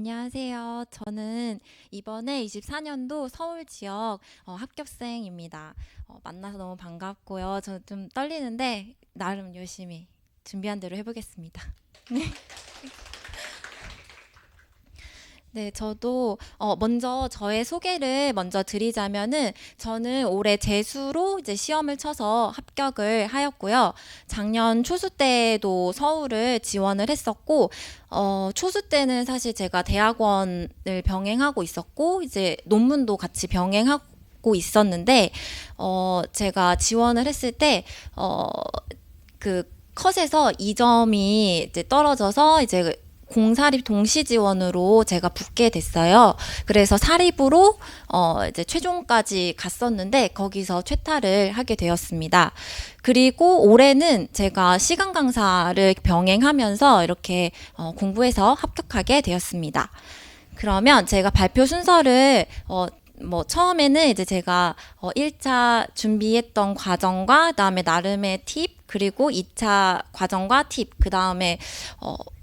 안녕하세요. 저는 이번에 24년도 서울 지역 합격생입니다. 만나서 너무 반갑고요. 저 좀 떨리는데 나름 열심히 준비한 대로 해보겠습니다. 네, 저도 먼저 저의 소개를 먼저 드리자면은 저는 올해 재수로 이제 시험을 쳐서 합격을 하였고요. 작년 초수 때도 서울을 지원을 했었고 초수 때는 사실 제가 대학원을 병행하고 있었고 이제 논문도 같이 병행하고 있었는데 제가 지원을 했을 때 그 컷에서 2점이 이제 떨어져서 이제 공사립 동시 지원으로 제가 붙게 됐어요. 그래서 사립으로 이제 최종까지 갔었는데 거기서 퇴사를 하게 되었습니다. 그리고 올해는 제가 시간 강사를 병행하면서 이렇게 공부해서 합격하게 되었습니다. 그러면 제가 발표 순서를 처음에는 이제 제가 1차 준비했던 과정과 그다음에 나름의 팁 그리고 2차 과정과 팁 그다음에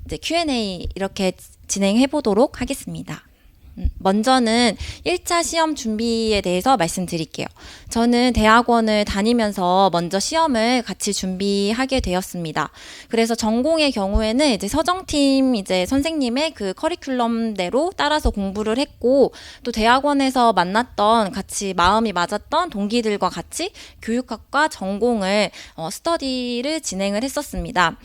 이제 Q&A 이렇게 진행해 보도록 하겠습니다. 먼저는 1차 시험 준비에 대해서 말씀드릴게요. 저는 대학원을 다니면서 먼저 시험을 같이 준비하게 되었습니다. 그래서 전공의 경우에는 이제 서정팀 이제 선생님의 그 커리큘럼대로 따라서 공부를 했고 또 대학원에서 만났던 같이 마음이 맞았던 동기들과 같이 교육학과 전공을 스터디를 진행을 했었습니다.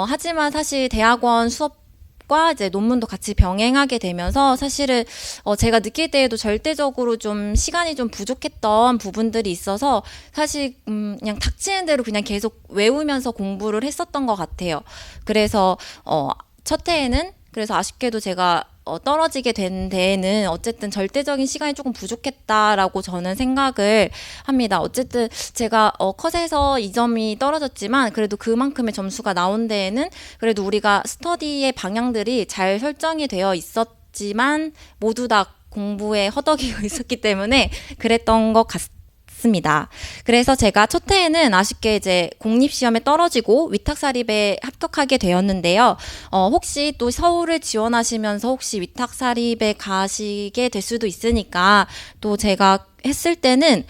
하지만 사실 대학원 수업과 이제 논문도 같이 병행하게 되면서 사실은 제가 느낄 때에도 절대적으로 좀 시간이 좀 부족했던 부분들이 있어서 사실 그냥 닥치는 대로 그냥 계속 외우면서 공부를 했었던 것 같아요. 그래서 첫 해에는 그래서 아쉽게도 제가 떨어지게 된 데에는 어쨌든 절대적인 시간이 조금 부족했다라고 저는 생각을 합니다. 어쨌든 제가 컷에서 2점이 떨어졌지만 그래도 그만큼의 점수가 나온 데에는 그래도 우리가 스터디의 방향들이 잘 설정이 되어 있었지만 모두 다 공부에 허덕이고 있었기 때문에 그랬던 것 같습니다. 그래서 제가 첫 해에는 아쉽게 이제 공립시험에 떨어지고 위탁사립에 합격하게 되었는데요. 혹시 또 서울을 지원하시면서 혹시 위탁사립에 가시게 될 수도 있으니까 또 제가 했을 때는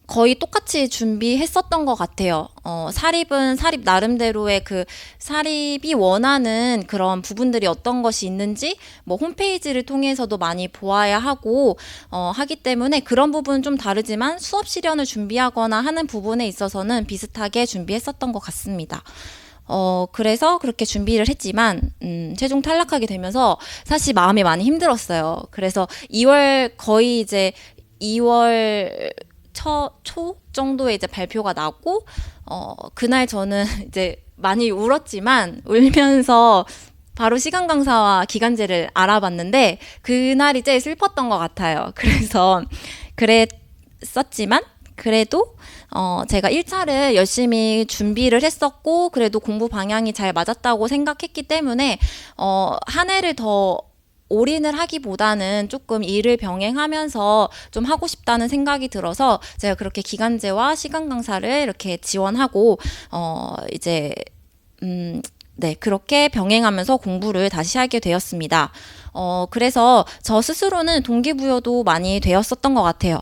거의 똑같이 준비했었던 것 같아요. 사립은 사립 나름대로의 그 사립이 원하는 그런 부분들이 어떤 것이 있는지 뭐 홈페이지를 통해서도 많이 보아야 하고 하기 때문에 그런 부분은 좀 다르지만 수업 실연을 준비하거나 하는 부분에 있어서는 비슷하게 준비했었던 것 같습니다. 그래서 그렇게 준비를 했지만, 최종 탈락하게 되면서 사실 마음이 많이 힘들었어요. 그래서 2월 거의 이제 2월 초 정도에 이제 발표가 나고 그날 저는 이제 많이 울었지만 울면서 바로 시간 강사와 기간제를 알아봤는데 그날이 제일 슬펐던 것 같아요. 그래서 그랬었지만 그래도 제가 1차를 열심히 준비를 했었고 그래도 공부 방향이 잘 맞았다고 생각했기 때문에 한 해를 더 올인을 하기보다는 조금 일을 병행하면서 좀 하고 싶다는 생각이 들어서 제가 그렇게 기간제와 시간 강사를 이렇게 지원하고 이제 네, 그렇게 병행하면서 공부를 다시 하게 되었습니다. 그래서 저 스스로는 동기부여도 많이 되었었던 것 같아요.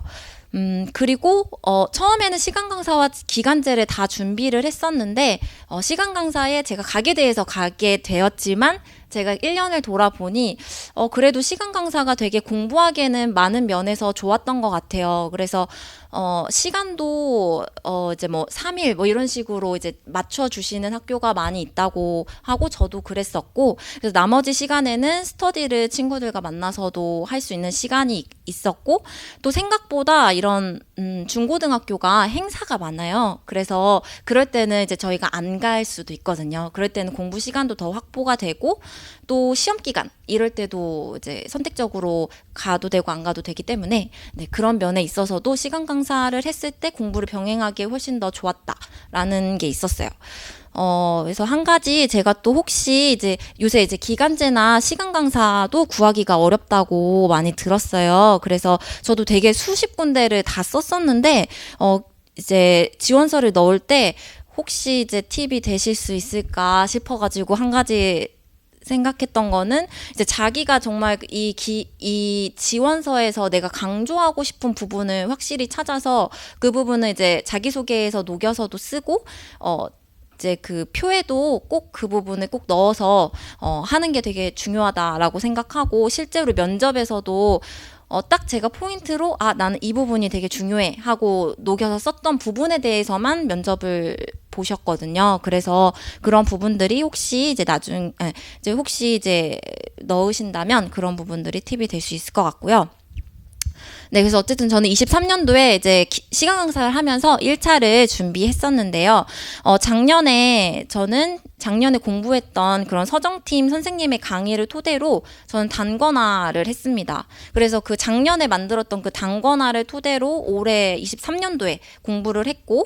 그리고 처음에는 시간 강사와 기간제를 다 준비를 했었는데 시간 강사에 제가 가게 돼서 가게 되었지만 제가 1년을 돌아보니 그래도 시간 강사가 되게 공부하기에는 많은 면에서 좋았던 것 같아요. 그래서 시간도 이제 뭐 3일 뭐 이런 식으로 이제 맞춰 주시는 학교가 많이 있다고 하고 저도 그랬었고 그래서 나머지 시간에는 스터디를 친구들과 만나서도 할 수 있는 시간이 있었고 또 생각보다 이런 중고등학교가 행사가 많아요. 그래서 그럴 때는 이제 저희가 안 갈 수도 있거든요. 그럴 때는 공부 시간도 더 확보가 되고 또 시험 기간 이럴 때도 이제 선택적으로 가도 되고 안 가도 되기 때문에 네, 그런 면에 있어서도 시간 강사를 했을 때 공부를 병행하기에 훨씬 더 좋았다라는 게 있었어요. 그래서 한 가지 제가 또 혹시 이제 요새 이제 기간제나 시간 강사도 구하기가 어렵다고 많이 들었어요. 그래서 저도 되게 수십 군데를 다 썼었는데, 이제 지원서를 넣을 때 혹시 이제 팁이 되실 수 있을까 싶어가지고 한 가지 생각했던 거는 이제 자기가 정말 이 지원서에서 내가 강조하고 싶은 부분을 확실히 찾아서 그 부분을 이제 자기소개에서 녹여서도 쓰고 이제 그 표에도 꼭 그 부분을 꼭 넣어서 하는 게 되게 중요하다라고 생각하고, 실제로 면접에서도 딱 제가 포인트로 나는 이 부분이 되게 중요해 하고 녹여서 썼던 부분에 대해서만 면접을 보셨거든요. 그래서 그런 부분들이 혹시 이제 혹시 이제 넣으신다면 그런 부분들이 팁이 될 수 있을 것 같고요. 네, 그래서 어쨌든 저는 23년도에 이제 시간 강사를 하면서 1차를 준비했었는데요. 작년에 공부했던 그런 서정팀 선생님의 강의를 토대로 저는 단권화를 했습니다. 그래서 그 작년에 만들었던 그 단권화를 토대로 올해 23년도에 공부를 했고,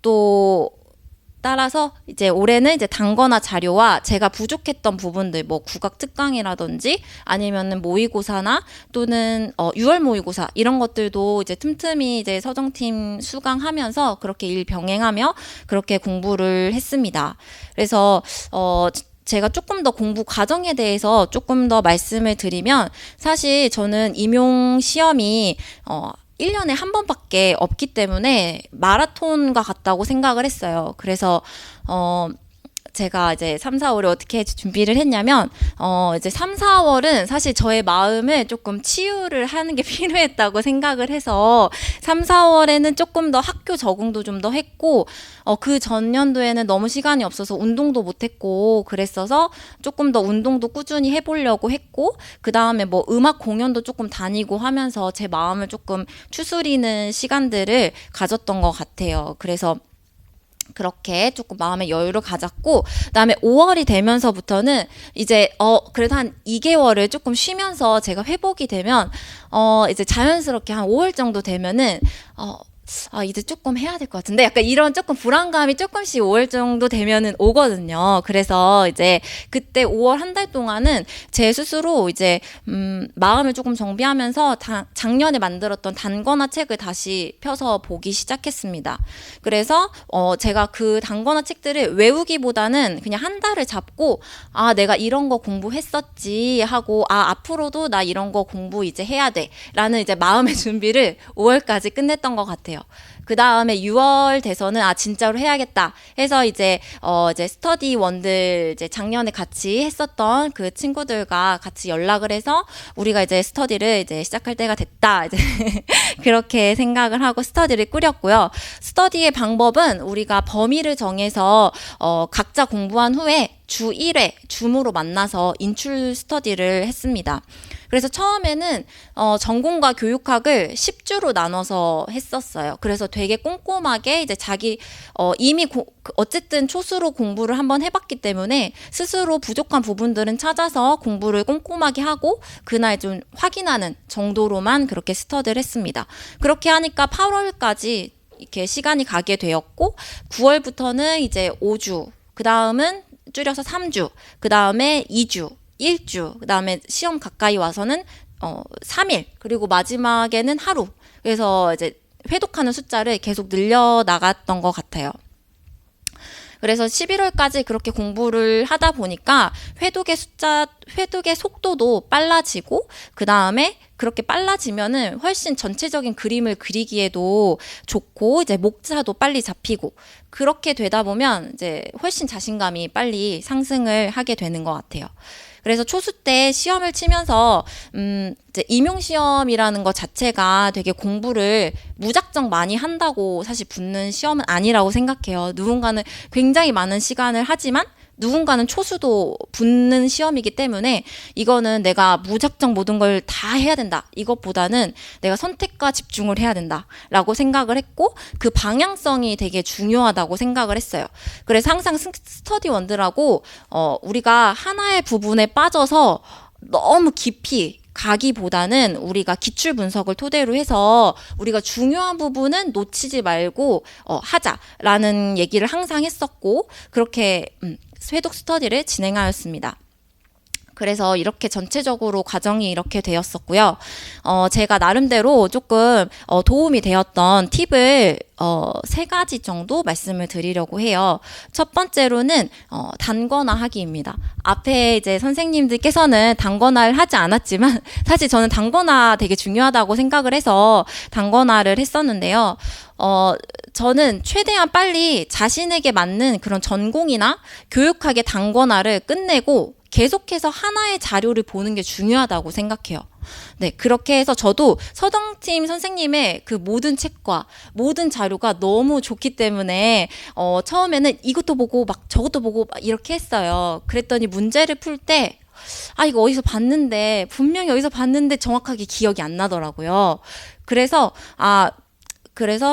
또 따라서 이제 올해는 이제 단권화 자료와 제가 부족했던 부분들, 뭐 국악 특강이라든지 아니면은 모의고사나 또는 6월 모의고사 이런 것들도 이제 틈틈이 이제 서정팀 수강하면서 그렇게 일 병행하며 그렇게 공부를 했습니다. 그래서 제가 조금 더 공부 과정에 대해서 조금 더 말씀을 드리면, 사실 저는 임용 시험이 1년에 한 번밖에 없기 때문에 마라톤과 같다고 생각을 했어요. 그래서 제가 이제 3, 4월에 어떻게 준비를 했냐면, 이제 3, 4월은 사실 저의 마음을 조금 치유를 하는 게 필요했다고 생각을 해서 3, 4월에는 조금 더 학교 적응도 좀 더 했고, 그 전년도에는 너무 시간이 없어서 운동도 못 했고 그랬어서 조금 더 운동도 꾸준히 해보려고 했고, 그 다음에 뭐 음악 공연도 조금 다니고 하면서 제 마음을 조금 추스리는 시간들을 가졌던 것 같아요. 그래서 그렇게 조금 마음의 여유를 가졌고, 그다음에 5월이 되면서부터는 이제 그래도 한 2개월을 조금 쉬면서 제가 회복이 되면 이제 자연스럽게 한 5월 정도 되면은 이제 조금 해야 될 것 같은데, 약간 이런 조금 불안감이 조금씩 5월 정도 되면은 오거든요. 그래서 이제 그때 5월 한 달 동안은 제 스스로 이제 마음을 조금 정비하면서 작년에 만들었던 단권화 책을 다시 펴서 보기 시작했습니다. 그래서 제가 그 단권화 책들을 외우기보다는 그냥 한 달을 잡고 내가 이런 거 공부했었지 하고 앞으로도 나 이런 거 공부 이제 해야 돼 라는 이제 마음의 준비를 5월까지 끝냈던 것 같아요. 그 다음에 6월 돼서는 진짜로 해야겠다 해서 이제 스터디원들 이제 작년에 같이 했었던 그 친구들과 같이 연락을 해서 우리가 이제 스터디를 이제 시작할 때가 됐다 이제 그렇게 생각을 하고 스터디를 꾸렸고요. 스터디의 방법은 우리가 범위를 정해서 각자 공부한 후에 주 1회 줌으로 만나서 인출 스터디를 했습니다. 그래서 처음에는 전공과 교육학을 10주로 나눠서 했었어요. 그래서 되게 꼼꼼하게 이제 자기 이미 어쨌든 초수로 공부를 한번 해봤기 때문에 스스로 부족한 부분들은 찾아서 공부를 꼼꼼하게 하고 그날 좀 확인하는 정도로만 그렇게 스터디를 했습니다. 그렇게 하니까 8월까지 이렇게 시간이 가게 되었고, 9월부터는 이제 5주, 그 다음은 줄여서 3주, 그 다음에 2주, 1주, 그 다음에 시험 가까이 와서는 3일, 그리고 마지막에는 하루. 그래서 이제 회독하는 숫자를 계속 늘려 나갔던 것 같아요. 그래서 11월까지 그렇게 공부를 하다 보니까 회독의 속도도 빨라지고, 그 다음에 그렇게 빨라지면은 훨씬 전체적인 그림을 그리기에도 좋고, 이제 목차도 빨리 잡히고, 그렇게 되다 보면 이제 훨씬 자신감이 빨리 상승을 하게 되는 것 같아요. 그래서 초수 때 시험을 치면서 이제 임용시험이라는 것 자체가 되게 공부를 무작정 많이 한다고 사실 붙는 시험은 아니라고 생각해요. 누군가는 굉장히 많은 시간을 하지만 누군가는 초수도 붙는 시험이기 때문에 이거는 내가 무작정 모든 걸 다 해야 된다, 이것보다는 내가 선택과 집중을 해야 된다라고 생각을 했고, 그 방향성이 되게 중요하다고 생각을 했어요. 그래서 항상 스터디원들하고 우리가 하나의 부분에 빠져서 너무 깊이 가기보다는 우리가 기출 분석을 토대로 해서 우리가 중요한 부분은 놓치지 말고 하자라는 얘기를 항상 했었고, 그렇게 회독 스터디를 진행하였습니다. 그래서 이렇게 전체적으로 과정이 이렇게 되었었고요. 제가 나름대로 조금 도움이 되었던 팁을 세 가지 정도 말씀을 드리려고 해요. 첫 번째로는 단권화 하기입니다. 앞에 이제 선생님들께서는 단권화를 하지 않았지만 사실 저는 단권화 되게 중요하다고 생각을 해서 단권화를 했었는데요. 저는 최대한 빨리 자신에게 맞는 그런 전공이나 교육학의 단권화를 끝내고 계속해서 하나의 자료를 보는 게 중요하다고 생각해요. 네, 그렇게 해서 저도 서정팀 선생님의 그 모든 책과 모든 자료가 너무 좋기 때문에 처음에는 이것도 보고 막 저것도 보고 막 이렇게 했어요. 그랬더니 문제를 풀 때 이거 어디서 봤는데 분명히 어디서 봤는데 정확하게 기억이 안 나더라고요. 그래서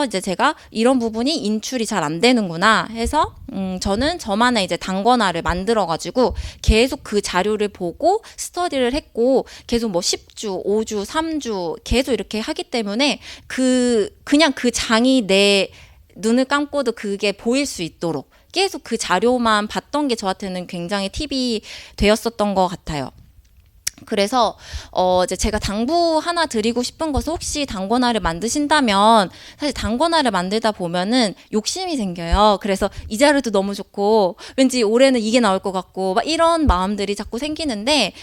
이제 제가 이런 부분이 인출이 잘 안 되는구나 해서 저는 저만의 이제 단권화를 만들어 가지고 계속 그 자료를 보고 스터디를 했고 계속 뭐 10주, 5주, 3주 계속 이렇게 하기 때문에 그냥 그 장이 내 눈을 감고도 그게 보일 수 있도록 계속 그 자료만 봤던 게 저한테는 굉장히 팁이 되었었던 것 같아요. 그래서 이제 제가 당부 하나 드리고 싶은 것은 혹시 단권화를 만드신다면 사실 단권화를 만들다 보면은 욕심이 생겨요. 그래서 이 자료도 너무 좋고 왠지 올해는 이게 나올 것 같고 막 이런 마음들이 자꾸 생기는데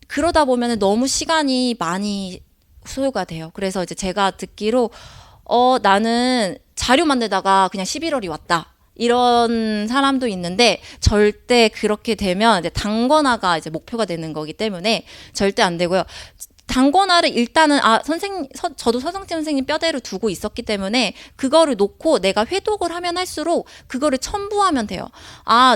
그러다 보면은 너무 시간이 많이 소요가 돼요. 그래서 이제 제가 듣기로 나는 자료 만들다가 그냥 11월이 왔다. 이런 사람도 있는데 절대 그렇게 되면 이제 단권화가 이제 목표가 되는 거기 때문에 절대 안 되고요. 단권화를 일단은 저도 서정팀 선생님 뼈대로 두고 있었기 때문에 그거를 놓고 내가 회독을 하면 할수록 그거를 첨부하면 돼요.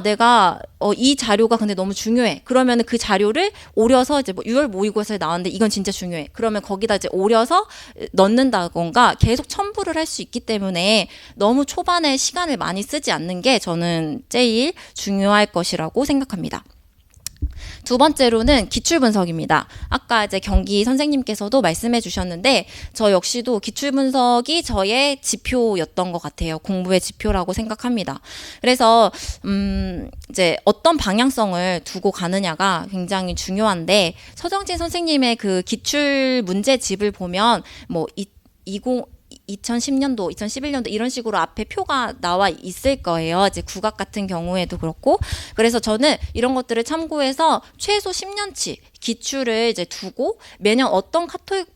내가 이 자료가 근데 너무 중요해. 그러면 그 자료를 오려서 이제 뭐 6월 모의고사에 나왔는데 이건 진짜 중요해. 그러면 거기다 이제 오려서 넣는다던가 계속 첨부를 할 수 있기 때문에 너무 초반에 시간을 많이 쓰지 않는 게 저는 제일 중요할 것이라고 생각합니다. 두 번째로는 기출 분석입니다. 아까 이제 경기 선생님께서도 말씀해 주셨는데 저 역시도 기출 분석이 저의 지표였던 것 같아요. 공부의 지표라고 생각합니다. 그래서 이제 어떤 방향성을 두고 가느냐가 굉장히 중요한데 서정진 선생님의 그 기출 문제집을 보면 뭐 2010년도, 2011년도 이런 식으로 앞에 표가 나와 있을 거예요. 이제 국악 같은 경우에도 그렇고. 그래서 저는 이런 것들을 참고해서 최소 10년치 기출을 이제 두고 매년 어떤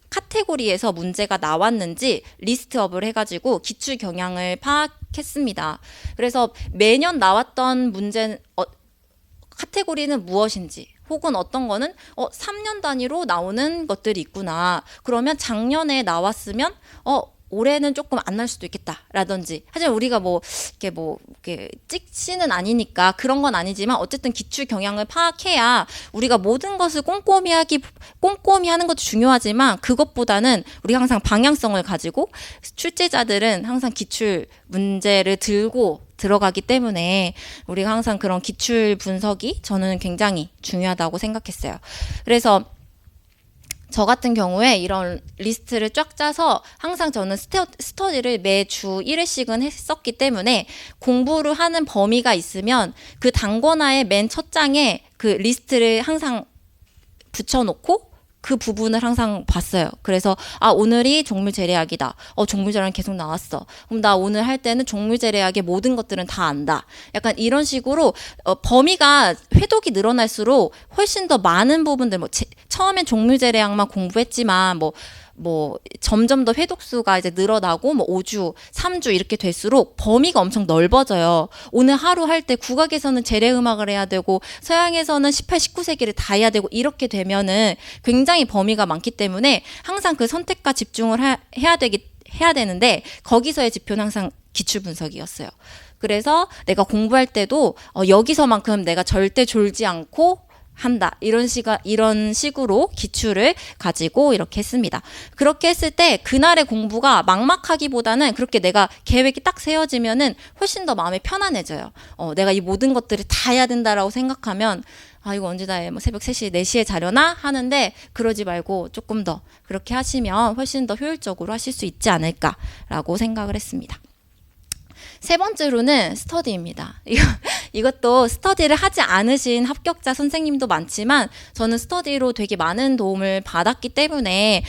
카테고리에서 문제가 나왔는지 리스트업을 해가지고 기출 경향을 파악했습니다. 그래서 매년 나왔던 문제 카테고리는 무엇인지 혹은 어떤 거는 3년 단위로 나오는 것들이 있구나. 그러면 작년에 나왔으면 올해는 조금 안 날 수도 있겠다라든지. 하지만 우리가 이렇게 찍시는 아니니까 그런 건 아니지만 어쨌든 기출 경향을 파악해야 우리가 모든 것을 꼼꼼히 하는 것도 중요하지만 그것보다는 우리가 항상 방향성을 가지고 출제자들은 항상 기출 문제를 들고 들어가기 때문에 우리가 항상 그런 기출 분석이 저는 굉장히 중요하다고 생각했어요. 그래서 저 같은 경우에 이런 리스트를 쫙 짜서 항상 저는 스터디를 매주 1회씩은 했었기 때문에 공부를 하는 범위가 있으면 그 단권화의 맨 첫 장에 그 리스트를 항상 붙여놓고 그 부분을 항상 봤어요. 그래서 오늘이 종물제례학이다. 종물제례학 계속 나왔어. 그럼 나 오늘 할 때는 종물제례학의 모든 것들은 다 안다. 약간 이런 식으로 범위가 회독이 늘어날수록 훨씬 더 많은 부분들 처음엔 종물제례학만 공부했지만 점점 더 회독수가 이제 늘어나고 5주, 3주 이렇게 될수록 범위가 엄청 넓어져요. 오늘 하루 할 때 국악에서는 제례음악을 해야 되고 서양에서는 18, 19세기를 다 해야 되고 이렇게 되면은 굉장히 범위가 많기 때문에 항상 그 선택과 집중을 해야 되는데 거기서의 지표는 항상 기출 분석이었어요. 그래서 내가 공부할 때도 여기서만큼 내가 절대 졸지 않고 한다. 이런 식으로 기출을 가지고 이렇게 했습니다. 그렇게 했을 때 그날의 공부가 막막하기보다는 그렇게 내가 계획이 딱 세워지면은 훨씬 더 마음이 편안해져요. 내가 이 모든 것들을 다 해야 된다라고 생각하면 이거 언제 다 해? 새벽 3시, 4시에 자려나? 하는데 그러지 말고 조금 더 그렇게 하시면 훨씬 더 효율적으로 하실 수 있지 않을까라고 생각을 했습니다. 세 번째로는 스터디입니다. 이것도 스터디를 하지 않으신 합격자 선생님도 많지만 저는 스터디로 되게 많은 도움을 받았기 때문에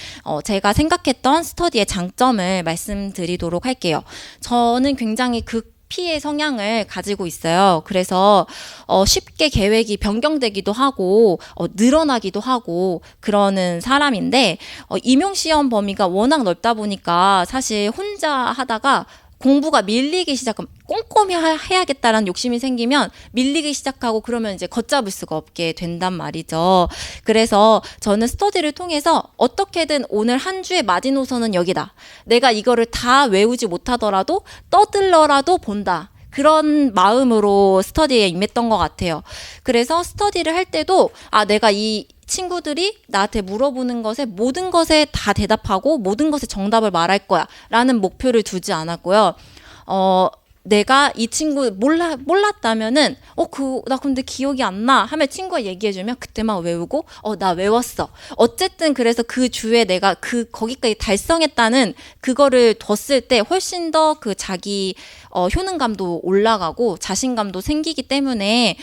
제가 생각했던 스터디의 장점을 말씀드리도록 할게요. 저는 굉장히 피의 성향을 가지고 있어요. 그래서 쉽게 계획이 변경되기도 하고 늘어나기도 하고 그러는 사람인데 임용시험 범위가 워낙 넓다 보니까 사실 혼자 하다가 공부가 밀리기 시작하면 꼼꼼히 해야겠다라는 욕심이 생기면 밀리기 시작하고 그러면 이제 걷잡을 수가 없게 된단 말이죠. 그래서 저는 스터디를 통해서 어떻게든 오늘 한 주의 마지노선은 여기다. 내가 이거를 다 외우지 못하더라도 떠들러라도 본다. 그런 마음으로 스터디에 임했던 것 같아요. 그래서 스터디를 할 때도 내가 이 친구들이 나한테 물어보는 것에 모든 것에 다 대답하고 모든 것에 정답을 말할 거야 라는 목표를 두지 않았고요. 내가 이 친구 몰랐다면은 나 근데 기억이 안 나 하면 친구가 얘기해주면 그때만 외우고 나 외웠어. 어쨌든 그래서 그 주에 내가 거기까지 달성했다는 그거를 뒀을 때 훨씬 더 그 자기 효능감도 올라가고 자신감도 생기기 때문에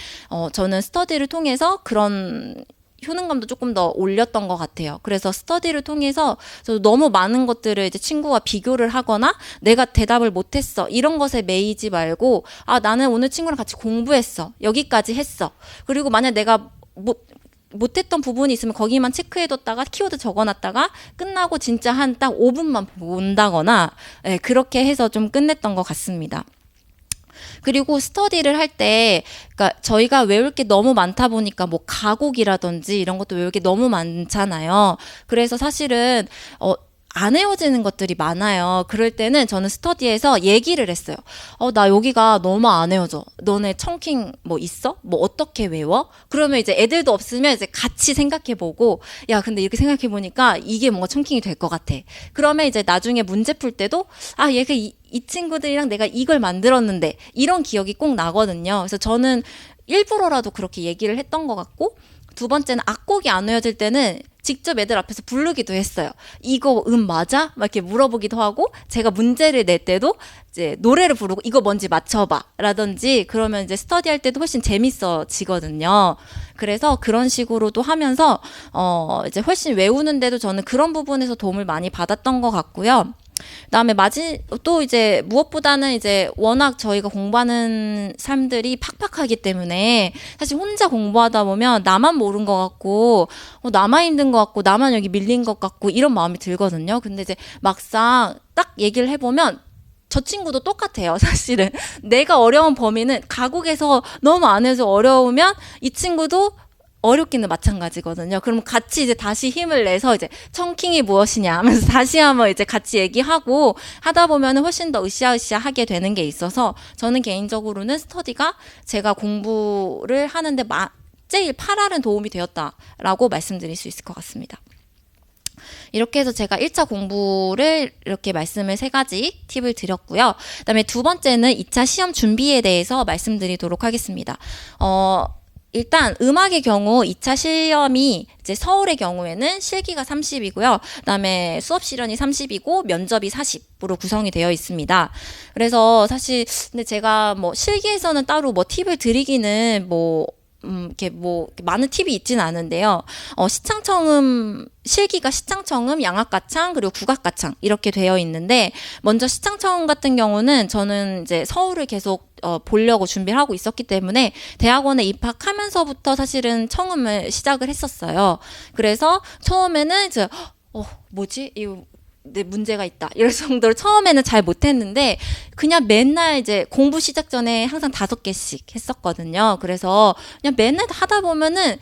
저는 스터디를 통해서 그런 효능감도 조금 더 올렸던 것 같아요. 그래서 스터디를 통해서 저도 너무 많은 것들을 이제 친구와 비교를 하거나 내가 대답을 못했어 이런 것에 매이지 말고 나는 오늘 친구랑 같이 공부했어 여기까지 했어. 그리고 만약 내가 못했던 부분이 있으면 거기만 체크해뒀다가 키워드 적어놨다가 끝나고 진짜 한 딱 5분만 본다거나 그렇게 해서 좀 끝냈던 것 같습니다. 그리고 스터디를 할 때, 그러니까 저희가 외울 게 너무 많다 보니까 뭐 가곡이라든지 이런 것도 외울 게 너무 많잖아요. 그래서 사실은 안 외워지는 것들이 많아요. 그럴 때는 저는 스터디에서 얘기를 했어요. 나 여기가 너무 안 외워져. 너네 청킹 뭐 있어? 뭐 어떻게 외워? 그러면 이제 애들도 없으면 이제 같이 생각해보고, 야, 근데 이렇게 생각해보니까 이게 뭔가 청킹이 될 것 같아. 그러면 이제 나중에 문제 풀 때도, 얘가 이 친구들이랑 내가 이걸 만들었는데, 이런 기억이 꼭 나거든요. 그래서 저는 일부러라도 그렇게 얘기를 했던 것 같고, 두 번째는 악곡이 안 외워질 때는 직접 애들 앞에서 부르기도 했어요. 이거 맞아? 막 이렇게 물어보기도 하고 제가 문제를 낼 때도 이제 노래를 부르고 이거 뭔지 맞춰봐 라든지 그러면 이제 스터디할 때도 훨씬 재밌어지거든요. 그래서 그런 식으로도 하면서 이제 훨씬 외우는데도 저는 그런 부분에서 도움을 많이 받았던 것 같고요. 그다음에 또 이제 무엇보다는 이제 워낙 저희가 공부하는 사람들이 팍팍하기 때문에 사실 혼자 공부하다 보면 나만 모른 것 같고 나만 힘든 것 같고 나만 여기 밀린 것 같고 이런 마음이 들거든요. 근데 이제 막상 딱 얘기를 해보면 저 친구도 똑같아요. 사실은 내가 어려운 범위는 가곡에서 너무 안 해서 어려우면 이 친구도 어렵기는 마찬가지거든요. 그럼 같이 이제 다시 힘을 내서 이제 청킹이 무엇이냐 하면서 다시 한번 이제 같이 얘기하고 하다 보면은 훨씬 더 으쌰으쌰 하게 되는 게 있어서 저는 개인적으로는 스터디가 제가 공부를 하는데 제일 팔알은 도움이 되었다라고 말씀드릴 수 있을 것 같습니다. 이렇게 해서 제가 1차 공부를 이렇게 말씀을 3가지 팁을 드렸고요. 그다음에 두 번째는 2차 시험 준비에 대해서 말씀드리도록 하겠습니다. 일단 음악의 경우 2차 시험이 이제 서울의 경우에는 실기가 30이고요. 그다음에 수업 실연이 30이고 면접이 40으로 구성이 되어 있습니다. 그래서 사실 근데 제가 뭐 실기에서는 따로 뭐 팁을 드리기는 이렇게 많은 팁이 있지는 않은데요. 실기가 시창청음, 양학가창, 그리고 국악가창 이렇게 되어 있는데 먼저 시창청음 같은 경우는 저는 이제 서울을 계속 보려고 준비를 하고 있었기 때문에 대학원에 입학하면서부터 사실은 청음을 시작을 했었어요. 그래서 처음에는 이제 뭐지? 문제가 있다. 이럴 정도로 처음에는 잘 못했는데 그냥 맨날 이제 공부 시작 전에 항상 5개씩 했었거든요. 그래서 그냥 맨날 하다 보면은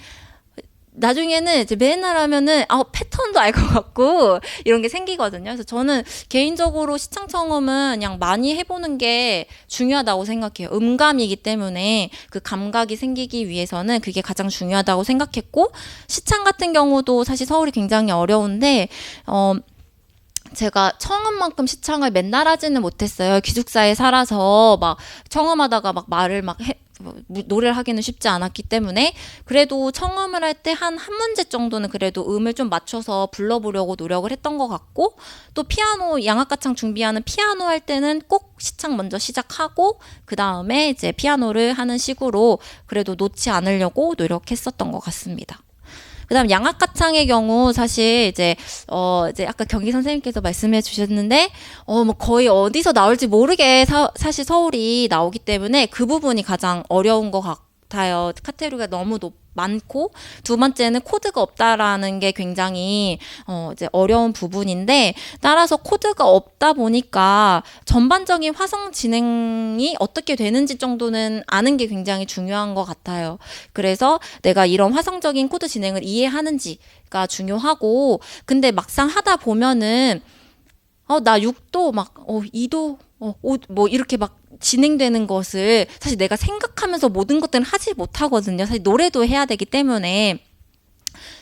나중에는 이제 맨날 하면은 패턴도 알 것 같고 이런 게 생기거든요. 그래서 저는 개인적으로 시창청음은 그냥 많이 해보는 게 중요하다고 생각해요. 음감이기 때문에 그 감각이 생기기 위해서는 그게 가장 중요하다고 생각했고 시창 같은 경우도 사실 서울이 굉장히 어려운데 제가 청음만큼 시창을 맨날 하지는 못했어요. 기숙사에 살아서 막 청음하다가 막 말을 막 노래를 하기는 쉽지 않았기 때문에 그래도 청음을 할 때 한 문제 정도는 그래도 음을 좀 맞춰서 불러보려고 노력을 했던 것 같고, 또 피아노 양악가창 준비하는 피아노 할 때는 꼭 시창 먼저 시작하고 그 다음에 이제 피아노를 하는 식으로 그래도 놓지 않으려고 노력했었던 것 같습니다. 그다음 양악가창의 경우 사실 이제 아까 경기 선생님께서 말씀해 주셨는데 뭐 거의 어디서 나올지 모르게 사실 서울이 나오기 때문에 그 부분이 가장 어려운 것 같아요. 카테고리가 너무 많고, 두 번째는 코드가 없다라는 게 굉장히 이제 어려운 부분인데, 따라서 코드가 없다 보니까 전반적인 화성 진행이 어떻게 되는지 정도는 아는 게 굉장히 중요한 것 같아요. 그래서 내가 이런 화성적인 코드 진행을 이해하는지가 중요하고, 근데 막상 하다 보면은 나 6도 막 2도 뭐 이렇게 막 진행되는 것을 사실 내가 생각하면서 모든 것들은 하지 못하거든요. 사실 노래도 해야 되기 때문에.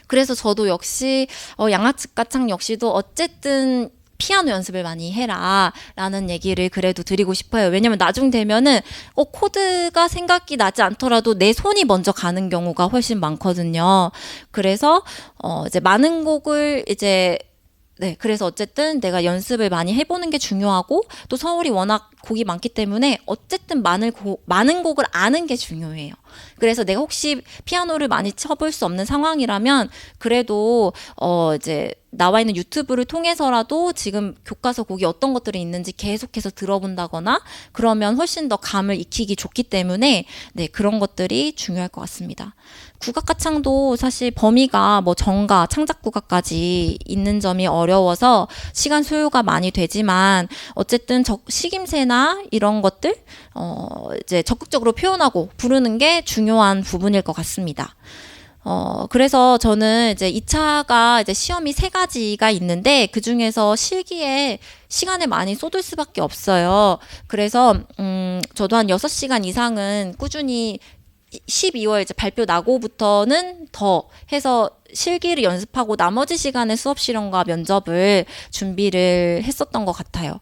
그래서 저도 역시 양악가창 역시도 어쨌든 피아노 연습을 많이 해라 라는 얘기를 그래도 드리고 싶어요. 왜냐면 나중 되면은 코드가 생각이 나지 않더라도 내 손이 먼저 가는 경우가 훨씬 많거든요. 그래서 이제 많은 곡을 그래서 어쨌든 내가 연습을 많이 해보는 게 중요하고, 또 서울이 워낙 곡이 많기 때문에 어쨌든 많은 곡을 아는 게 중요해요. 그래서 내가 혹시 피아노를 많이 쳐볼 수 없는 상황이라면 그래도 이제 나와 있는 유튜브를 통해서라도 지금 교과서 곡이 어떤 것들이 있는지 계속해서 들어본다거나 그러면 훨씬 더 감을 익히기 좋기 때문에 그런 것들이 중요할 것 같습니다. 국악가창도 사실 범위가 뭐 정가, 창작국악까지 있는 점이 어려워서 시간 소요가 많이 되지만, 어쨌든 식임새나 이런 것들 이제 적극적으로 표현하고 부르는 게 중요한 부분일 것 같습니다. 그래서 저는 이제 2차가 이제 시험이 3가지가 있는데 그 중에서 실기에 시간을 많이 쏟을 수밖에 없어요. 그래서 저도 한 6시간 이상은 꾸준히 12월 이제 발표 나고부터는 더 해서 실기를 연습하고 나머지 시간에 수업 실험과 면접을 준비를 했었던 것 같아요.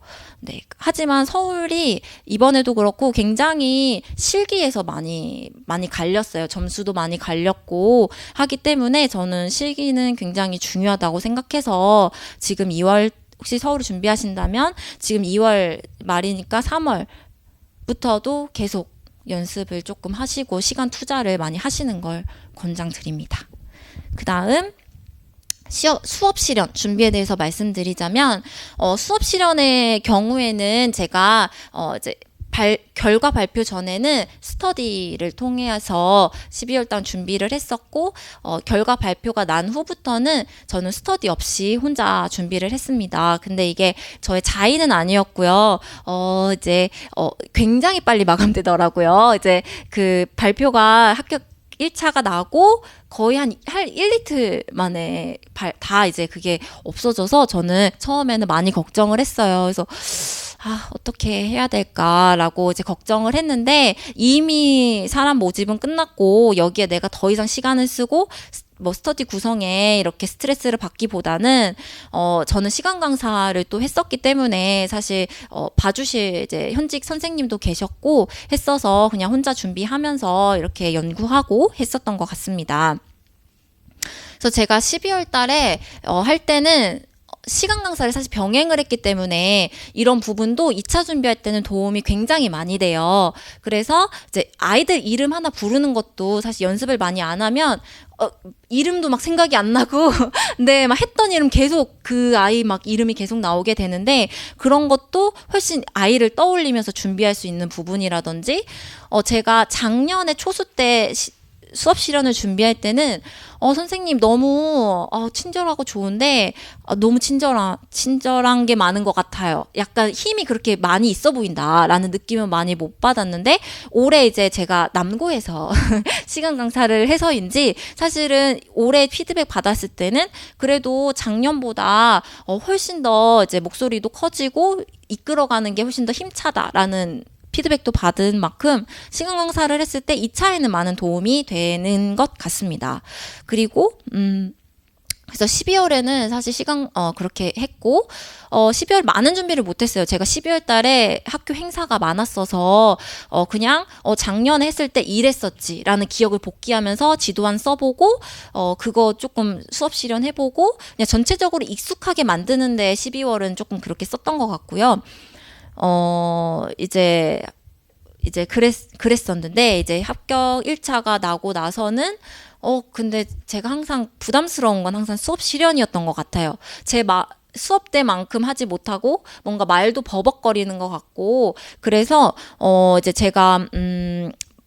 하지만 서울이 이번에도 그렇고 굉장히 실기에서 많이 갈렸어요. 점수도 많이 갈렸고 하기 때문에 저는 실기는 굉장히 중요하다고 생각해서 지금 2월 혹시 서울을 준비하신다면 지금 2월 말이니까 3월부터도 계속 연습을 조금 하시고 시간 투자를 많이 하시는 걸 권장드립니다. 그 다음 수업 실현 준비에 대해서 말씀드리자면 수업 실현의 경우에는 제가 이제 결과 발표 전에는 스터디를 통해서 12월 달 준비를 했었고, 결과 발표가 난 후부터는 저는 스터디 없이 혼자 준비를 했습니다. 근데 이게 저의 자의는 아니었고요. 굉장히 빨리 마감되더라고요. 이제 그 발표가 합격 1차가 나고 거의 한 1, 이틀 만에 다 이제 그게 없어져서 저는 처음에는 많이 걱정을 했어요. 그래서 어떻게 해야 될까라고 이제 걱정을 했는데, 이미 사람 모집은 끝났고 여기에 내가 더 이상 시간을 쓰고 뭐 스터디 구성에 이렇게 스트레스를 받기보다는 저는 시간 강사를 또 했었기 때문에 사실 봐주실 이제 현직 선생님도 계셨고 했어서 그냥 혼자 준비하면서 이렇게 연구하고 했었던 것 같습니다. 그래서 제가 12월 달에 할 때는 시간 강사를 사실 병행을 했기 때문에 이런 부분도 2차 준비할 때는 도움이 굉장히 많이 돼요. 그래서 이제 아이들 이름 하나 부르는 것도 사실 연습을 많이 안 하면 이름도 막 생각이 안 나고 막 했던 이름 계속 그 아이 막 이름이 계속 나오게 되는데, 그런 것도 훨씬 아이를 떠올리면서 준비할 수 있는 부분이라든지, 제가 작년에 초수 때 수업 실현을 준비할 때는 선생님 너무 친절하고 좋은데 너무 친절한 게 많은 것 같아요. 약간 힘이 그렇게 많이 있어 보인다라는 느낌은 많이 못 받았는데, 올해 이제 제가 남고에서 시간 강사를 해서인지 사실은 올해 피드백 받았을 때는 그래도 작년보다 훨씬 더 이제 목소리도 커지고 이끌어가는 게 훨씬 더 힘차다라는 피드백도 받은 만큼 시간 강사를 했을 때 2차에는 많은 도움이 되는 것 같습니다. 그리고 그래서 12월에는 사실 그렇게 했고, 12월 많은 준비를 못했어요. 제가 12월 달에 학교 행사가 많았어서, 그냥, 작년에 했을 때 이랬었지, 라는 기억을 복귀하면서 지도안 써보고, 그거 조금 수업 실현해보고, 그냥 전체적으로 익숙하게 만드는데 12월은 조금 그렇게 썼던 것 같고요. 이제 그랬었는데, 이제 합격 1차가 나고 나서는, 근데 제가 항상 부담스러운 건 항상 수업 실현이었던 것 같아요. 수업 때만큼 하지 못하고 뭔가 말도 버벅거리는 것 같고, 그래서, 이제 제가,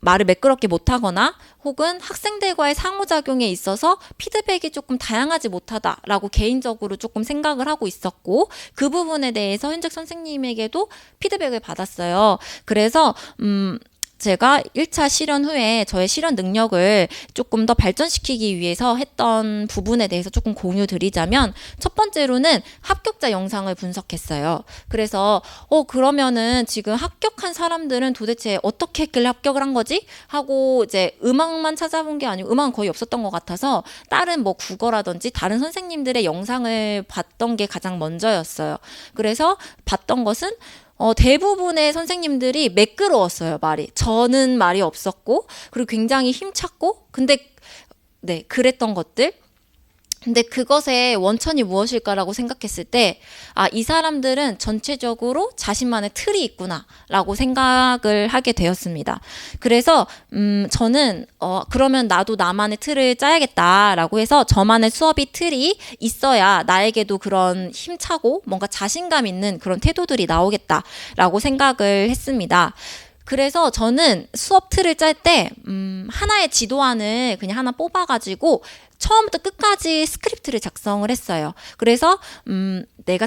말을 매끄럽게 못하거나 혹은 학생들과의 상호작용에 있어서 피드백이 조금 다양하지 못하다라고 개인적으로 조금 생각을 하고 있었고, 그 부분에 대해서 현직 선생님에게도 피드백을 받았어요. 그래서 제가 1차 실현 후에 저의 실현 능력을 조금 더 발전시키기 위해서 했던 부분에 대해서 조금 공유 드리자면, 첫 번째로는 합격자 영상을 분석했어요. 그래서 그러면은 지금 합격한 사람들은 도대체 어떻게 했길래 합격을 한 거지? 하고 이제 음악만 찾아본 게 아니고, 음악은 거의 없었던 것 같아서 다른 뭐 국어라든지 다른 선생님들의 영상을 봤던 게 가장 먼저였어요. 그래서 봤던 것은 대부분의 선생님들이 매끄러웠어요, 말이. 저는 말이 없었고, 그리고 굉장히 힘찼고, 근데, 네, 그랬던 것들. 근데 그것의 원천이 무엇일까라고 생각했을 때, 이 사람들은 전체적으로 자신만의 틀이 있구나라고 생각을 하게 되었습니다. 그래서, 저는, 그러면 나도 나만의 틀을 짜야겠다라고 해서 저만의 틀이 있어야 나에게도 그런 힘차고 뭔가 자신감 있는 그런 태도들이 나오겠다라고 생각을 했습니다. 그래서 저는 수업 틀을 짤 때, 하나의 지도안을 그냥 하나 뽑아가지고 처음부터 끝까지 스크립트를 작성을 했어요. 그래서, 내가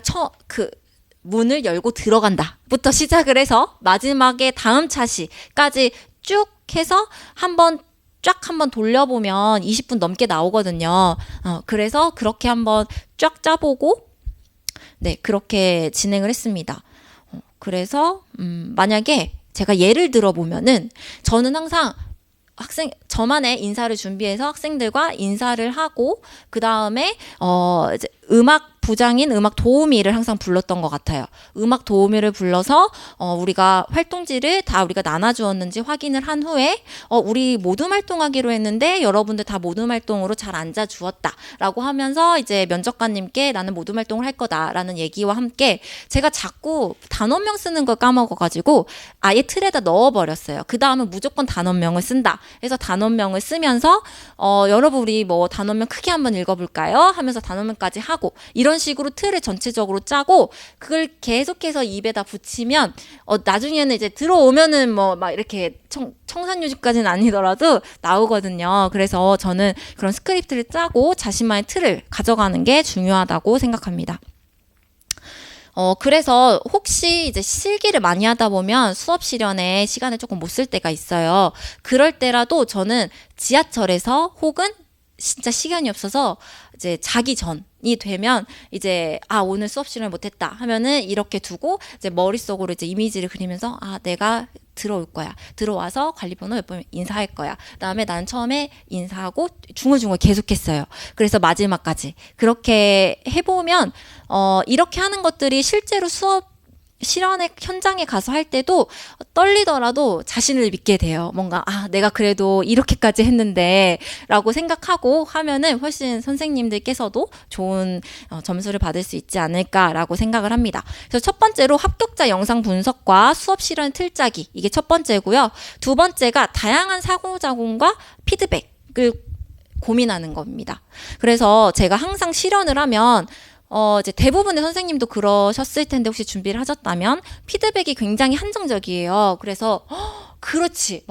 문을 열고 들어간다부터 시작을 해서 마지막에 다음 차시까지 쭉 해서 쫙 한번 돌려보면 20분 넘게 나오거든요. 그래서 그렇게 한번 쫙 짜보고, 네, 그렇게 진행을 했습니다. 그래서, 만약에 제가 예를 들어보면은, 저는 항상 저만의 인사를 준비해서 학생들과 인사를 하고, 그 다음에, 이제 음악 도우미를 항상 불렀던 것 같아요. 음악 도우미를 불러서, 우리가 활동지를 다 우리가 나눠주었는지 확인을 한 후에, 우리 모둠 활동하기로 했는데, 여러분들 다 모둠 활동으로 잘 앉아주었다. 라고 하면서, 이제 면접관님께 나는 모둠 활동을 할 거다. 라는 얘기와 함께, 제가 자꾸 단원명 쓰는 걸 까먹어가지고, 아예 틀에다 넣어버렸어요. 그 다음은 무조건 단원명을 쓴다. 그래서 단원명을 쓰면서, 여러분 우리 뭐 단원명 크게 한번 읽어볼까요? 하면서 단원명까지 하고, 이런 식으로 틀을 전체적으로 짜고, 그걸 계속해서 입에다 붙이면, 나중에는 이제 들어오면은 뭐 막 이렇게 청산유지까지는 아니더라도 나오거든요. 그래서 저는 그런 스크립트를 짜고 자신만의 틀을 가져가는 게 중요하다고 생각합니다. 그래서 혹시 이제 실기를 많이 하다 보면 수업 실현에 시간을 조금 못 쓸 때가 있어요. 그럴 때라도 저는 지하철에서 혹은 진짜 시간이 없어서 이제 자기 전이 되면 이제 오늘 수업 실현 못했다 하면은 이렇게 두고 이제 머릿속으로 이제 이미지를 그리면서 내가 들어올 거야. 들어와서 관리번호 몇 번 인사할 거야. 그다음에 난 처음에 인사하고 중얼중얼 계속했어요. 그래서 마지막까지 그렇게 해보면 이렇게 하는 것들이 실제로 수업 실현의 현장에 가서 할 때도 떨리더라도 자신을 믿게 돼요. 뭔가 내가 그래도 이렇게까지 했는데 라고 생각하고 하면은 훨씬 선생님들께서도 좋은 점수를 받을 수 있지 않을까라고 생각을 합니다. 그래서 첫 번째로 합격자 영상 분석과 수업 실현 틀 짜기, 이게 첫 번째고요. 두 번째가 다양한 상호작용과 피드백을 고민하는 겁니다. 그래서 제가 항상 실현을 하면 이제 대부분의 선생님도 그러셨을 텐데 혹시 준비를 하셨다면 피드백이 굉장히 한정적이에요. 그래서 그렇지,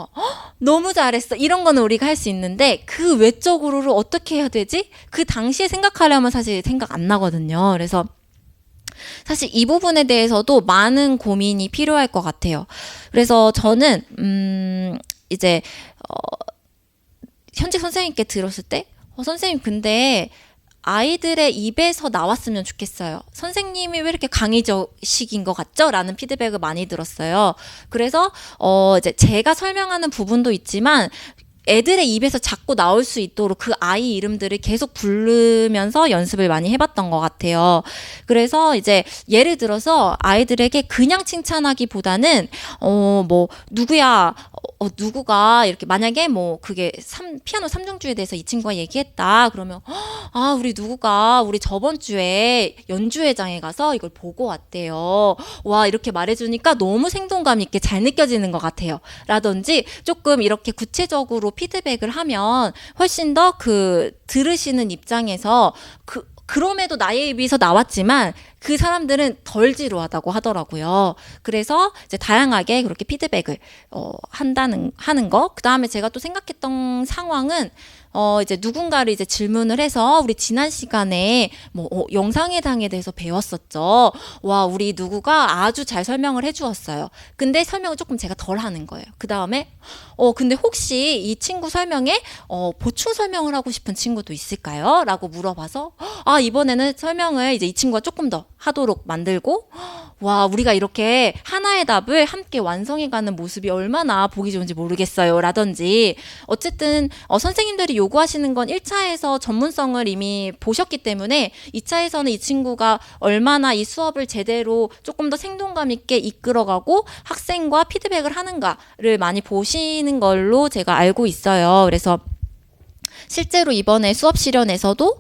너무 잘했어, 이런 거는 우리가 할 수 있는데 그 외적으로를 어떻게 해야 되지? 그 당시에 생각하려면 사실 생각 안 나거든요. 그래서 사실 이 부분에 대해서도 많은 고민이 필요할 것 같아요. 그래서 저는 이제 현직 선생님께 들었을 때 선생님 근데 아이들의 입에서 나왔으면 좋겠어요. 선생님이 왜 이렇게 강의적인 것 같죠? 라는 피드백을 많이 들었어요. 그래서 이제 제가 설명하는 부분도 있지만 애들의 입에서 자꾸 나올 수 있도록 그 아이 이름들을 계속 부르면서 연습을 많이 해봤던 것 같아요. 그래서 이제 예를 들어서 아이들에게 그냥 칭찬하기보다는 뭐 누구야 누구가 이렇게 만약에 뭐 그게 피아노 삼중주에 대해서 이 친구가 얘기했다 그러면 아 우리 누구가 우리 저번 주에 연주회장에 가서 이걸 보고 왔대요. 와 이렇게 말해주니까 너무 생동감 있게 잘 느껴지는 것 같아요. 라든지 조금 이렇게 구체적으로 피드백을 하면 훨씬 더 그 들으시는 입장에서 그럼에도 나의 입에서 나왔지만 그 사람들은 덜 지루하다고 하더라고요. 그래서 이제 다양하게 그렇게 피드백을 하는 거. 그 다음에 제가 또 생각했던 상황은 이제 누군가를 이제 질문을 해서 우리 지난 시간에 뭐 영상해당에 대해서 배웠었죠. 와 우리 누구가 아주 잘 설명을 해주었어요. 근데 설명을 조금 제가 덜 하는 거예요. 그 다음에 근데 혹시 이 친구 설명에 보충 설명을 하고 싶은 친구도 있을까요? 라고 물어봐서 아 이번에는 설명을 이제 이 친구가 조금 더 하도록 만들고 와 우리가 이렇게 하나의 답을 함께 완성해가는 모습이 얼마나 보기 좋은지 모르겠어요. 라든지 어쨌든 선생님들이 요구하시는 건 1차에서 전문성을 이미 보셨기 때문에 2차에서는 이 친구가 얼마나 이 수업을 제대로 조금 더 생동감 있게 이끌어가고 학생과 피드백을 하는가를 많이 보시는 걸로 제가 알고 있어요. 그래서 실제로 이번에 수업 실현에서도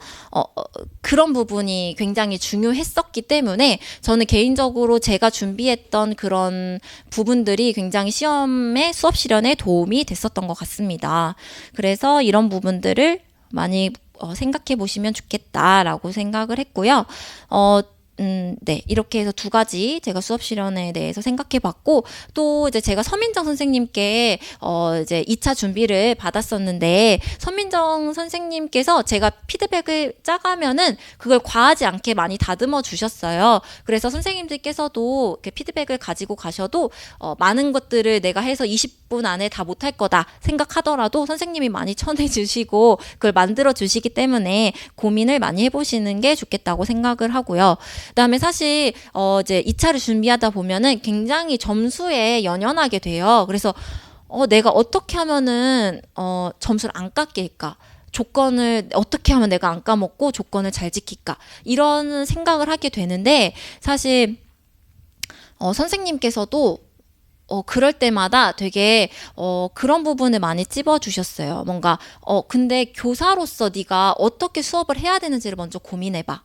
그런 부분이 굉장히 중요했었기 때문에 저는 개인적으로 제가 준비했던 그런 부분들이 굉장히 시험의 수업 실현에 도움이 됐었던 것 같습니다. 그래서 이런 부분들을 많이 생각해 보시면 좋겠다라고 생각을 했고요. 네. 이렇게 해서 두 가지 제가 수업 실현에 대해서 생각해 봤고, 또 이제 제가 서민정 선생님께, 이제 2차 준비를 받았었는데, 서민정 선생님께서 제가 피드백을 짜가면은 그걸 과하지 않게 많이 다듬어 주셨어요. 그래서 선생님들께서도 이렇게 피드백을 가지고 가셔도, 많은 것들을 내가 해서 20분 안에 다 못할 거다 생각하더라도 선생님이 많이 쳐내 주시고, 그걸 만들어 주시기 때문에 고민을 많이 해보시는 게 좋겠다고 생각을 하고요. 그다음에 사실 이제 2차를 준비하다 보면은 굉장히 점수에 연연하게 돼요. 그래서 내가 어떻게 하면은 점수를 안 깎일까? 조건을 어떻게 하면 내가 안 까먹고 조건을 잘 지킬까? 이런 생각을 하게 되는데 사실 선생님께서도 그럴 때마다 되게 그런 부분을 많이 찝어주셨어요. 뭔가 근데 교사로서 네가 어떻게 수업을 해야 되는지를 먼저 고민해봐.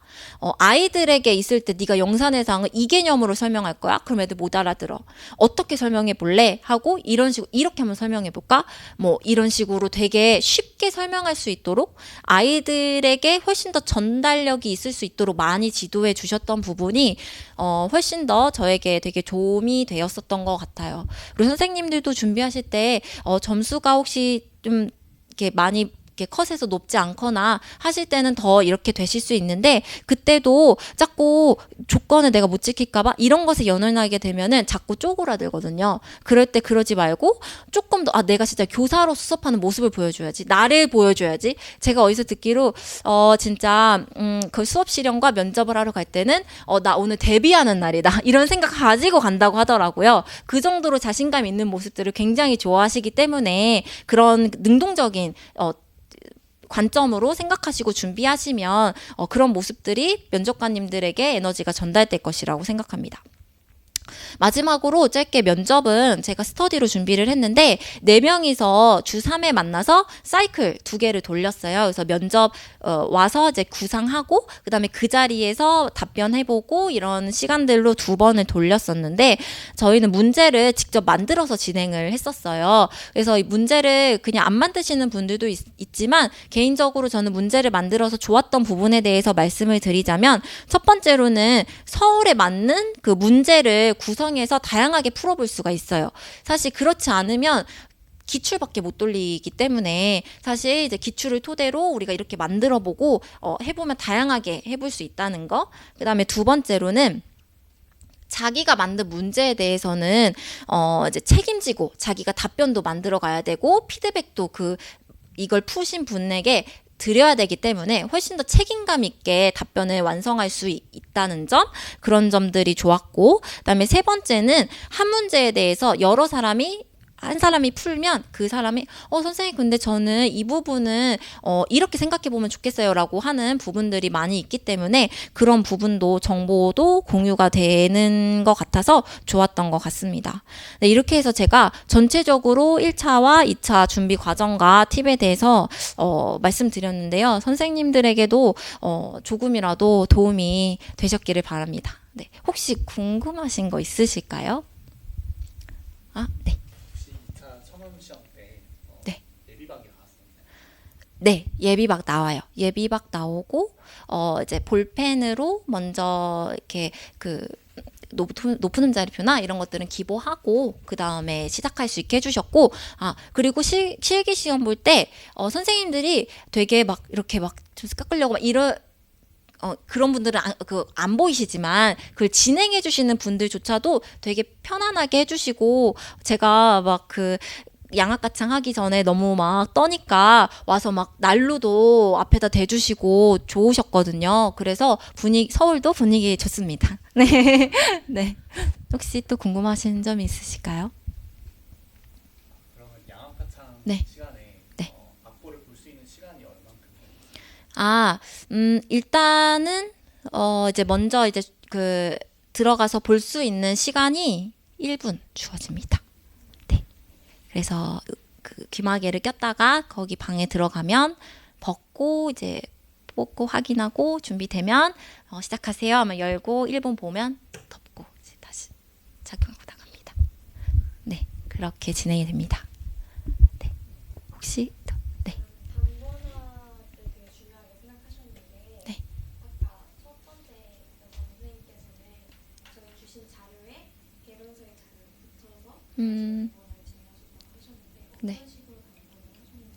아이들에게 있을 때 네가 영산해상을 이 개념으로 설명할 거야? 그럼 애들 못 알아들어. 어떻게 설명해 볼래? 하고 이런 식으로 이렇게 한번 설명해 볼까? 뭐 이런 식으로 되게 쉽게 설명할 수 있도록 아이들에게 훨씬 더 전달력이 있을 수 있도록 많이 지도해 주셨던 부분이 훨씬 더 저에게 되게 도움이 되었었던 것 같아요. 그리고 선생님들도 준비하실 때 점수가 혹시 좀 이렇게 많이 이렇게 컷에서 높지 않거나 하실 때는 더 이렇게 되실 수 있는데 그때도 자꾸 조건을 내가 못 지킬까 봐 이런 것에 연연하게 되면은 자꾸 쪼그라들거든요. 그럴 때 그러지 말고 조금 더 내가 진짜 교사로 수업하는 모습을 보여줘야지. 나를 보여줘야지. 제가 어디서 듣기로 진짜 그 수업 실현과 면접을 하러 갈 때는 나 오늘 데뷔하는 날이다. 이런 생각 가지고 간다고 하더라고요. 그 정도로 자신감 있는 모습들을 굉장히 좋아하시기 때문에 그런 능동적인 관점으로 생각하시고 준비하시면 그런 모습들이 면접관님들에게 에너지가 전달될 것이라고 생각합니다. 마지막으로 짧게 면접은 제가 스터디로 준비를 했는데 4명이서 주 3회 만나서 사이클 2개를 돌렸어요. 그래서 면접 와서 이제 구상하고 그다음에 그 자리에서 답변해보고 이런 시간들로 2번을 돌렸었는데 저희는 문제를 직접 만들어서 진행을 했었어요. 그래서 이 문제를 그냥 안 만드시는 분들도 있지만 개인적으로 저는 문제를 만들어서 좋았던 부분에 대해서 말씀을 드리자면 첫 번째로는 서울에 맞는 그 문제를 구성해서 다양하게 풀어볼 수가 있어요. 사실 그렇지 않으면 기출밖에 못 돌리기 때문에 사실 이제 기출을 토대로 우리가 이렇게 만들어보고 해보면 다양하게 해볼 수 있다는 거. 그 다음에 두 번째로는 자기가 만든 문제에 대해서는 이제 책임지고 자기가 답변도 만들어 가야 되고 피드백도 이걸 푸신 분에게 드려야 되기 때문에 훨씬 더 책임감 있게 답변을 완성할 수 있다는 점, 그런 점들이 좋았고, 그다음에 세 번째는 한 문제에 대해서 여러 사람이 한 사람이 풀면 그 사람이 선생님 근데 저는 이 부분은 이렇게 생각해 보면 좋겠어요라고 하는 부분들이 많이 있기 때문에 그런 부분도 정보도 공유가 되는 것 같아서 좋았던 것 같습니다. 네, 이렇게 해서 제가 전체적으로 1차와 2차 준비 과정과 팁에 대해서 말씀드렸는데요. 선생님들에게도 조금이라도 도움이 되셨기를 바랍니다. 네, 혹시 궁금하신 거 있으실까요? 네. 혹시 2차 천원 시험 때 네. 예비박이 나왔습니다. 네, 예비박 나와요. 예비박 나오고 이제 볼펜으로 먼저 이렇게 그 높은 음자리표나 이런 것들은 기보하고 그 다음에 시작할 수 있게 해주셨고 그리고 실기 시험 볼 때 선생님들이 되게 막 이렇게 막 점수 깎으려고 막 그런 분들은 안 보이시지만 그걸 진행해 주시는 분들조차도 되게 편안하게 해주시고 제가 막 양악가창 하기 전에 너무 막 떠니까 와서 막 난로도 앞에다 대주시고 좋으셨거든요. 그래서 서울도 분위기 좋습니다. 네. 네. 혹시 또 궁금하신 점이 있으실까요? 그러면 양악가창 네. 시간에 네. 악보를 볼 수 있는 시간이 얼만큼? 일단은 이제 먼저 이제 들어가서 볼 수 있는 시간이 1분 주어집니다. 네. 그래서 귀마개를 꼈다가 거기 방에 들어가면 벗고 이제 뽑고 확인하고 준비되면 시작하세요 하면 열고 1분 보면 덮고 이제 다시 착용하고 나갑니다. 네. 그렇게 진행이 됩니다. 네. 혹시 네. 단권화 되게 중요하게 생각하셨는데 네. 아까 첫 번째 선생님께서는 저희 주신 자료에 개론서의 자료를 붙여서 단권화를 진행하셨다고 하셨는데 네. 어떤 식으로 단권을 하셨는지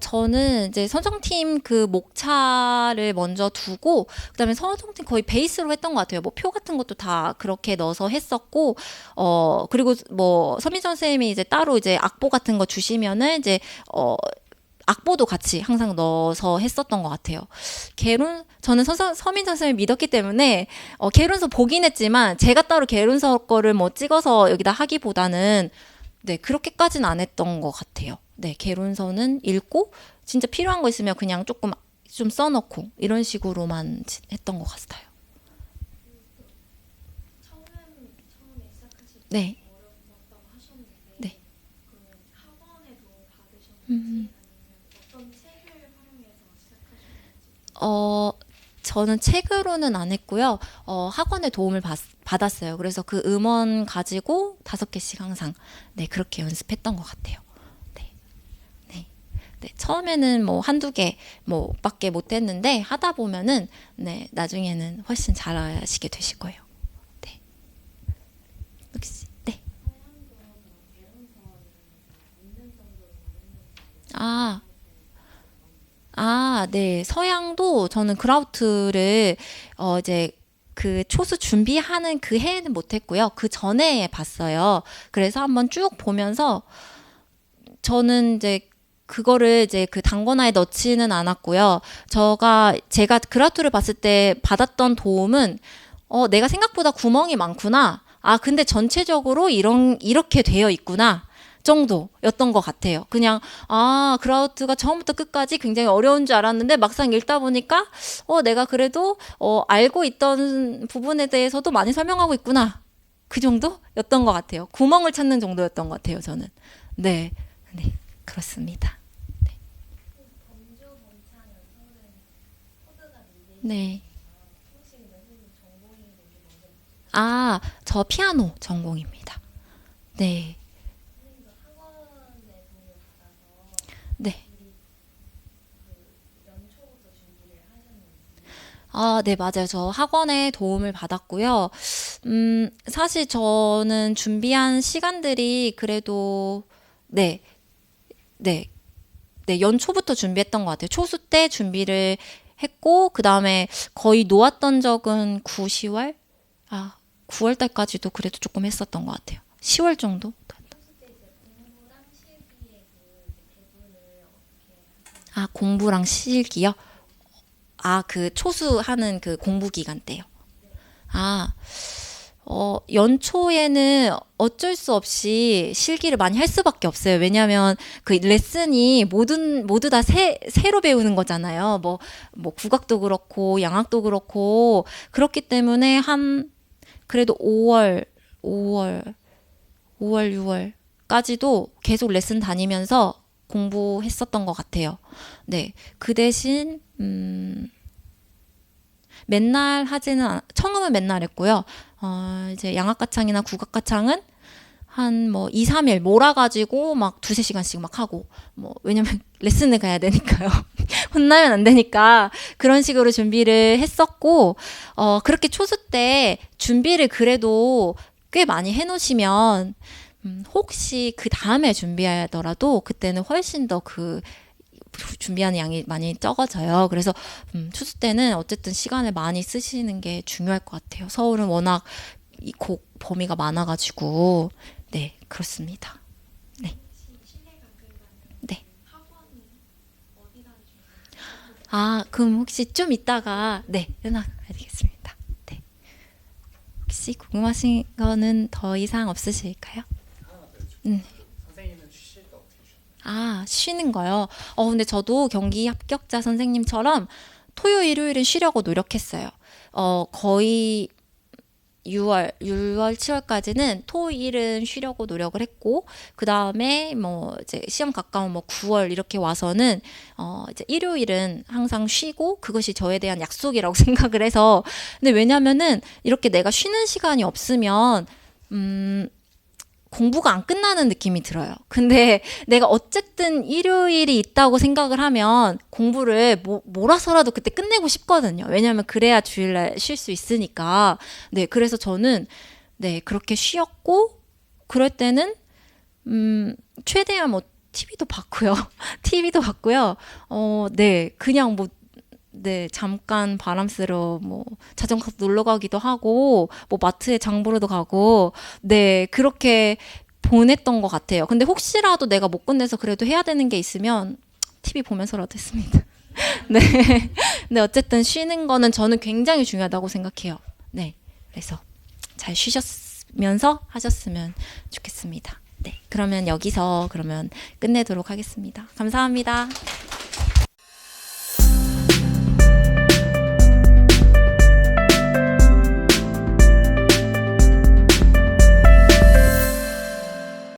저는 이제 선정팀 목차를 먼저 두고, 그다음에 선정팀 거의 베이스로 했던 것 같아요. 뭐 표 같은 것도 다 그렇게 넣어서 했었고, 그리고 뭐 서민정 선생님이 이제 따로 이제 악보 같은 거 주시면은 이제, 악보도 같이 항상 넣어서 했었던 것 같아요. 저는 서민정 선생님을 믿었기 때문에, 개론서 보긴 했지만, 제가 따로 개론서 거를 뭐 찍어서 여기다 하기보다는, 네, 그렇게까지는 안 했던 것 같아요. 네, 개론서는 읽고 진짜 필요한 거 있으면 그냥 조금 좀 써놓고 이런 식으로만 했던 것 같아요. 처음에 시작하실 때 네. 어려웠다고 하셨는데 네. 그러면 학원에 도움 받으셨는지 아니면 어떤 책을 활용해서 시작하셨는지 저는 책으로는 안 했고요. 학원의 도움을 받았어요. 그래서 그 음원 가지고 5개씩 항상 네, 그렇게 연습했던 것 같아요. 네. 네. 네, 처음에는 뭐 한두 개 밖에 못 했는데 하다 보면은 네, 나중에는 훨씬 잘하시게 되실 거예요. 네. 혹시 네. 네. 서양도 저는 그라우트를 이제 그 초수 준비하는 그 해에는 못했고요. 그 전에 봤어요. 그래서 한번 쭉 보면서 저는 이제 그거를 이제 그 단권화에 넣지는 않았고요. 제가 그라우트를 봤을 때 받았던 도움은 내가 생각보다 구멍이 많구나. 근데 전체적으로 이렇게 되어 있구나. 정도였던 것 같아요. 그냥 그라우트가 처음부터 끝까지 굉장히 어려운 줄 알았는데 막상 읽다 보니까 내가 그래도 알고 있던 부분에 대해서도 많이 설명하고 있구나. 그 정도였던 것 같아요. 구멍을 찾는 정도였던 것 같아요. 저는. 네, 네, 그렇습니다. 범주 범창 연설은 코드가 네. 혹시 선생님 전공이 뭔지 먼저 저 피아노 전공입니다. 네, 선생님도 학원에 도움을 받아서 네. 미리 연초부터 준비를 하셨는지 네, 맞아요. 저 학원에 도움을 받았고요. 사실 저는 준비한 시간들이 그래도, 네, 네, 네, 연초부터 준비했던 것 같아요. 초수 때 준비를 했고, 그 다음에 거의 놓았던 적은 10월? 9월 달까지도 그래도 조금 했었던 것 같아요. 10월 정도? 코스 때 이제 공부랑 실기의 그 이제 배분을 어떻게 하세요? 공부랑 실기요? 그 초수하는 그 공부 기간 때요. 연초에는 어쩔 수 없이 실기를 많이 할 수밖에 없어요. 왜냐하면 그 레슨이 모두 다 새로 배우는 거잖아요. 뭐 국악도 그렇고 양악도 그렇고 그렇기 때문에 그래도 5월, 6월까지도 계속 레슨 다니면서 공부했었던 것 같아요. 네. 그 대신, 맨날 청음은 맨날 했고요. 이제 양악가창이나 국악가창은 한 2, 3일 몰아가지고 막 2-3시간씩 막 하고, 왜냐면 레슨을 가야 되니까요. 혼나면 안 되니까 그런 식으로 준비를 했었고, 그렇게 초수 때 준비를 그래도 꽤 많이 해놓으시면, 혹시 그 다음에 준비하더라도 그때는 훨씬 더 준비하는 양이 많이 적어져요. 그래서 추수 때는 어쨌든 시간을 많이 쓰시는 게 중요할 것 같아요. 서울은 워낙 이 곡 범위가 많아가지고 네 그렇습니다. 네. 네. 그럼 혹시 좀 이따가 네 연락드리겠습니다. 네. 혹시 궁금하신 거는 더 이상 없으실까요? 하나만 더 여쭤볼게요. 선생님은 쉬실 때 어떻게 쉬나요? 쉬는 거요. 근데 저도 경기 합격자 선생님처럼 토요일, 일요일은 쉬려고 노력했어요. 거의 6월, 7월까지는 토일은 쉬려고 노력을 했고, 그 다음에 이제 시험 가까운 9월 이렇게 와서는, 이제 일요일은 항상 쉬고, 그것이 저에 대한 약속이라고 생각을 해서, 근데 왜냐면은 이렇게 내가 쉬는 시간이 없으면, 공부가 안 끝나는 느낌이 들어요. 근데 내가 어쨌든 일요일이 있다고 생각을 하면 공부를 몰아서라도 그때 끝내고 싶거든요. 왜냐하면 그래야 주일날 쉴 수 있으니까. 네, 그래서 저는 네 그렇게 쉬었고 그럴 때는 최대한 TV도 봤고요. TV도 봤고요. 네, 그냥 네, 잠깐 바람 쐬러 자전거 놀러 가기도 하고 마트에 장 보러도 가고 네, 그렇게 보냈던 것 같아요. 근데 혹시라도 내가 못 끝내서 그래도 해야 되는 게 있으면 TV 보면서라도 했습니다. 네. 근데 어쨌든 쉬는 거는 저는 굉장히 중요하다고 생각해요. 네. 그래서 잘 쉬셨으면서 하셨으면 좋겠습니다. 네. 그러면 여기서 끝내도록 하겠습니다. 감사합니다.